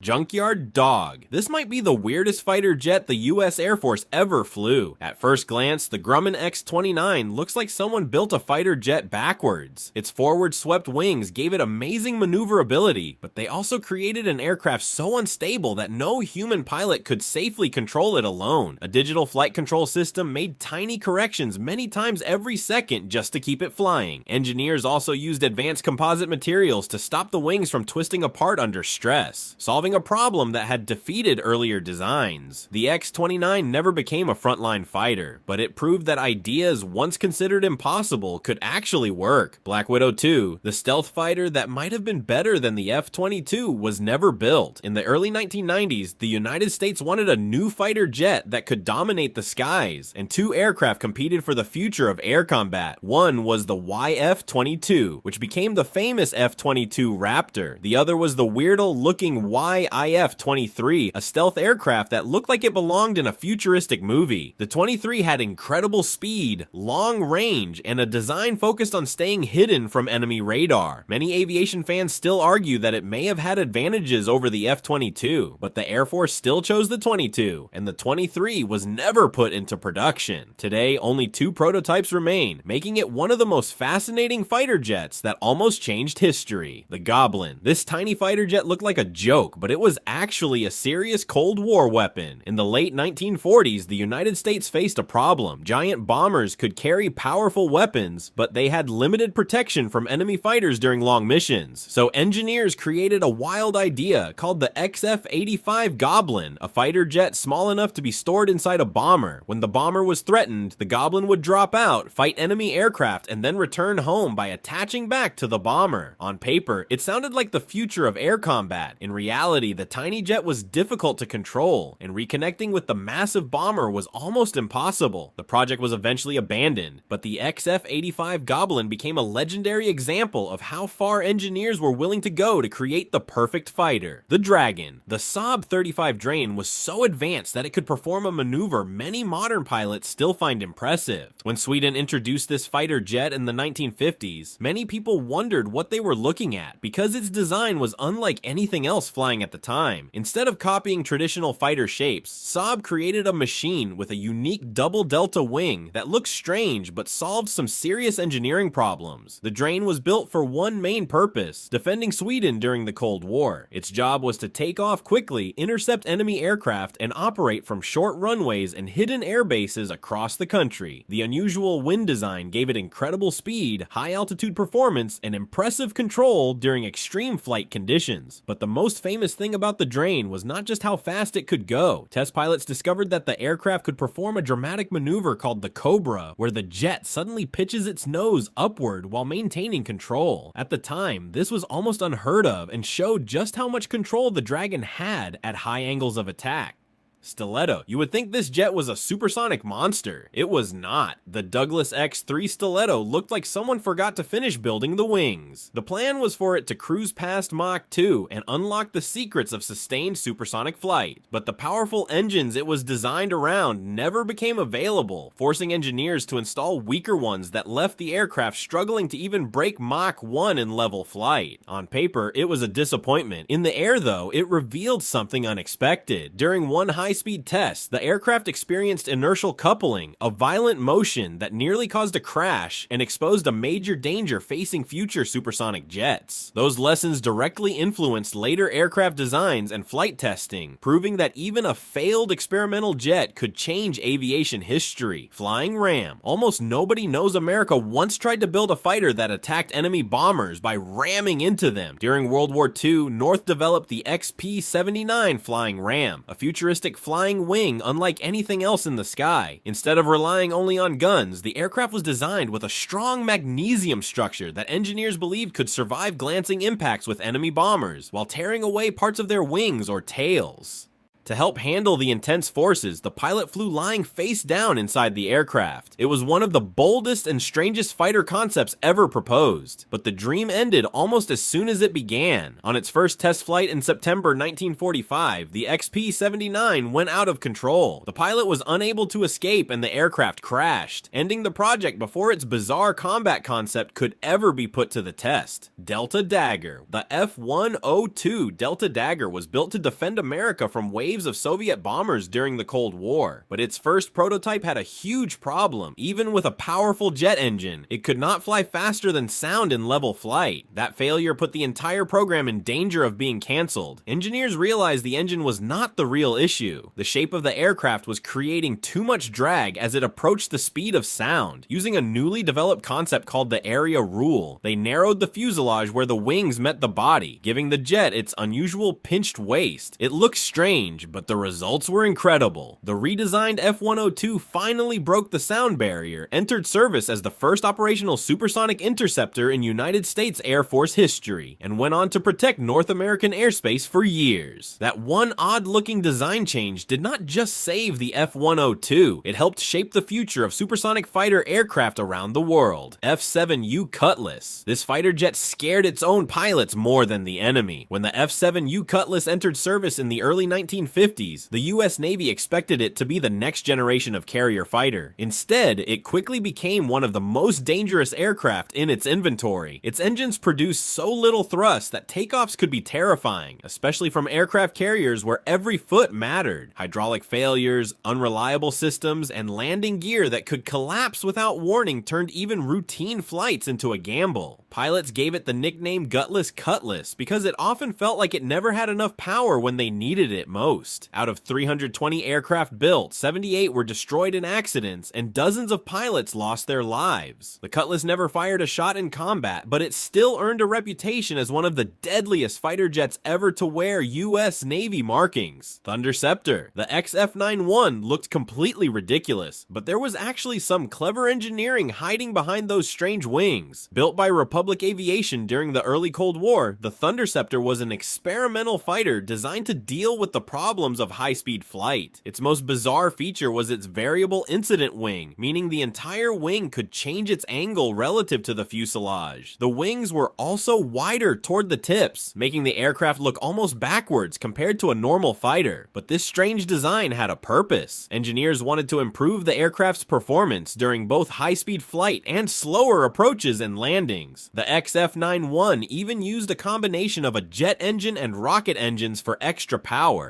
Junkyard Dog. This might be the weirdest fighter jet the US Air Force ever flew. At first glance, the Grumman X-29 looks like someone built a fighter jet backwards. Its forward swept wings gave it amazing maneuverability, but they also created an aircraft so unstable that no human pilot could safely control it alone. A digital flight control system made tiny corrections many times every second just to keep it flying. Engineers also used advanced composite materials to stop the wings from twisting apart under stress, solving a problem that had defeated earlier designs. The X-29 never became a frontline fighter, but it proved that ideas once considered impossible could actually work. Black Widow 2, the stealth fighter that might have been better than the F-22, was never built. In the early 1990s, the United States wanted a new fighter jet that could dominate the skies, and two aircraft competed for the future of air combat. One was the YF-22, which became the famous F-22 Raptor. The other was the weirdo-looking IF-23, a stealth aircraft that looked like it belonged in a futuristic movie. The 23 had incredible speed, long range, and a design focused on staying hidden from enemy radar. Many aviation fans still argue that it may have had advantages over the F-22, but the Air Force still chose the 22, and the 23 was never put into production. Today, only two prototypes remain, making it one of the most fascinating fighter jets that almost changed history. The Goblin. This tiny fighter jet looked like a joke, but it was actually a serious Cold War weapon. In the late 1940s, the United States faced a problem. Giant bombers could carry powerful weapons, but they had limited protection from enemy fighters during long missions. So engineers created a wild idea called the XF-85 Goblin, a fighter jet small enough to be stored inside a bomber. When the bomber was threatened, the Goblin would drop out, fight enemy aircraft, and then return home by attaching back to the bomber. On paper, it sounded like the future of air combat. In reality, the tiny jet was difficult to control, and reconnecting with the massive bomber was almost impossible. The project was eventually abandoned, but the XF-85 Goblin became a legendary example of how far engineers were willing to go to create the perfect fighter. The Dragon. The Saab 35 Drain was so advanced that it could perform a maneuver many modern pilots still find impressive. When Sweden introduced this fighter jet in the 1950s, many people wondered what they were looking at because its design was unlike anything else flying at the time. Instead of copying traditional fighter shapes, Saab created a machine with a unique double delta wing that looked strange but solved some serious engineering problems. The Drain was built for one main purpose: defending Sweden during the Cold War. Its job was to take off quickly, intercept enemy aircraft, and operate from short runways and hidden air bases across the country. The unusual wind design gave it incredible speed, high altitude performance, and impressive control during extreme flight conditions. But the most famous thing about the Drain was not just how fast it could go. Test pilots discovered that the aircraft could perform a dramatic maneuver called the Cobra, where the jet suddenly pitches its nose upward while maintaining control. At the time, this was almost unheard of and showed just how much control the Dragon had at high angles of attack. Stiletto. You would think this jet was a supersonic monster. It was not. The Douglas X-3 Stiletto looked like someone forgot to finish building the wings. The plan was for it to cruise past Mach 2 and unlock the secrets of sustained supersonic flight. But the powerful engines it was designed around never became available, forcing engineers to install weaker ones that left the aircraft struggling to even break Mach 1 in level flight. On paper, it was a disappointment. In the air, though, it revealed something unexpected. During one high-speed test, the aircraft experienced inertial coupling, a violent motion that nearly caused a crash and exposed a major danger facing future supersonic jets. Those lessons directly influenced later aircraft designs and flight testing, proving that even a failed experimental jet could change aviation history. Flying Ram. Almost nobody knows America once tried to build a fighter that attacked enemy bombers by ramming into them. During World War II, North developed the XP-79 Flying Ram, a futuristic flying wing unlike anything else in the sky. Instead of relying only on guns, the aircraft was designed with a strong magnesium structure that engineers believed could survive glancing impacts with enemy bombers while tearing away parts of their wings or tails. To help handle the intense forces, the pilot flew lying face down inside the aircraft. It was one of the boldest and strangest fighter concepts ever proposed, but the dream ended almost as soon as it began. On its first test flight in September 1945, the XP-79 went out of control. The pilot was unable to escape and the aircraft crashed, ending the project before its bizarre combat concept could ever be put to the test. Delta Dagger. The F7U Delta Dagger was built to defend America from waves of Soviet bombers during the Cold War, but its first prototype had a huge problem. Even with a powerful jet engine, it could not fly faster than sound in level flight. That failure put the entire program in danger of being cancelled. Engineers realized the engine was not the real issue. The shape of the aircraft was creating too much drag as it approached the speed of sound. Using a newly developed concept called the area rule, they narrowed the fuselage where the wings met the body, giving the jet its unusual pinched waist. It looked strange, but the results were incredible. The redesigned F102 finally broke the sound barrier, entered service as the first operational supersonic interceptor in United States Air Force history, and went on to protect North American airspace for years. That one odd-looking design change did not just save the F102, it helped shape the future of supersonic fighter aircraft around the world. F7U Cutlass. This fighter jet scared its own pilots more than the enemy. When the F7U Cutlass entered service in the early 1950s, the US Navy expected it to be the next generation of carrier fighter. Instead, it quickly became one of the most dangerous aircraft in its inventory. Its engines produced so little thrust that takeoffs could be terrifying, especially from aircraft carriers where every foot mattered. Hydraulic failures, unreliable systems, and landing gear that could collapse without warning turned even routine flights into a gamble. Pilots gave it the nickname Gutless Cutlass because it often felt like it never had enough power when they needed it most. Out of 320 aircraft built, 78 were destroyed in accidents, and dozens of pilots lost their lives. The Cutlass never fired a shot in combat, but it still earned a reputation as one of the deadliest fighter jets ever to wear US Navy markings. Thunderceptor. The XF91 looked completely ridiculous, but there was actually some clever engineering hiding behind those strange wings. Built by Republic Aviation during the early Cold War, the Thunderceptor was an experimental fighter designed to deal with the problems of high-speed flight. Its most bizarre feature was its variable incident wing, meaning the entire wing could change its angle relative to the fuselage. The wings were also wider toward the tips, making the aircraft look almost backwards compared to a normal fighter. But this strange design had a purpose. Engineers wanted to improve the aircraft's performance during both high-speed flight and slower approaches and landings. The XF91 even used a combination of a jet engine and rocket engines for extra power.